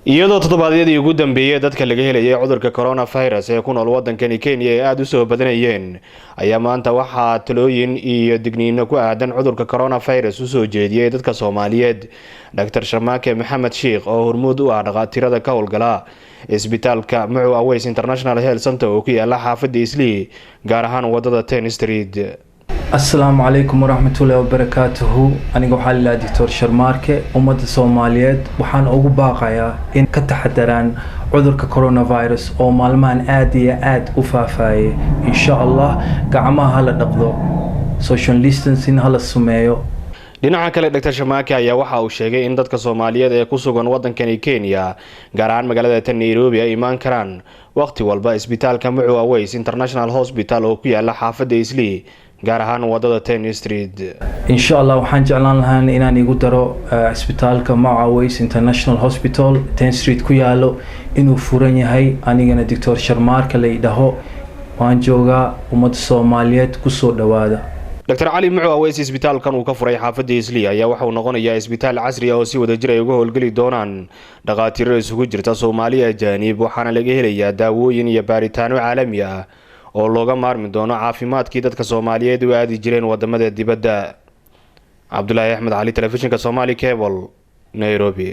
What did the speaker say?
iyadoo toddobaadyadii ugu dambeeyay dadka laga helayay cudurka coronavirus ee ku nool wadankani Kenya ay aad u soo badanayeen ayaa maanta waxaa talooyin iyo digniino ku aadan cudurka coronavirus u soo jeediyay dadka Soomaaliyeed Dr. Sharmaake Maxamed Sheikh oo hormuud u ah dhaqaatiirada ka howlgala isbitaalka Macoow Aweys International Health Center oo ku yaala xaafadda Islii gaar ahaan wadada 10 Street. السلام عليكم ورحمة الله وبركاته. أنا جوحال دكتور شرماركة أمد الصوماليات وحان أوجو باقيا إن كتحدران عذر كورونا فيروس أو مالمان آدية وفافاي إن شاء الله قعما هلا نقضو social distancing هلا السمايو. dhinaca kale Dr. Sharmaake ayaa waxa uu sheegay in dadka Soomaaliyeed ee ku sugan wadankani Kenya gaar ahaan magaalada Nairobi ay iman karaan waqti walba isbitaalka Macoow Aweys International Hospital oo ku yaala xaafadda Islii gaar ahaan wadada 10 Street. إن شاء الله وحن جعلنا لها إن يقدروا إسبitaalka Macoow Aweys International Hospital 10 Street كيالو إنه فرني هاي أنا جنا دكتور شرماركة اللي ده وان جوجا ومد الصوماليات كسر دوادا. Dr. Ali Macoow Aweys isbitaalkan uu ka furay xaafadda Islii ayaa waxa uu noqonayaa isbitaal casri ah oo si wada jir ay uga howlgali doonaan dhaqaatiiro isugu jirta Soomaaliya ajaanib waxaana laga helayaa daawooyin iyo baaritaano caalami ah oo looga maarmi doono caafimaadkii dadka Soomaaliyeed u aadi jireen wadamada dibadda. Abdullaahi Axmed Ali, telefishinka Somali Cable, Nairobi.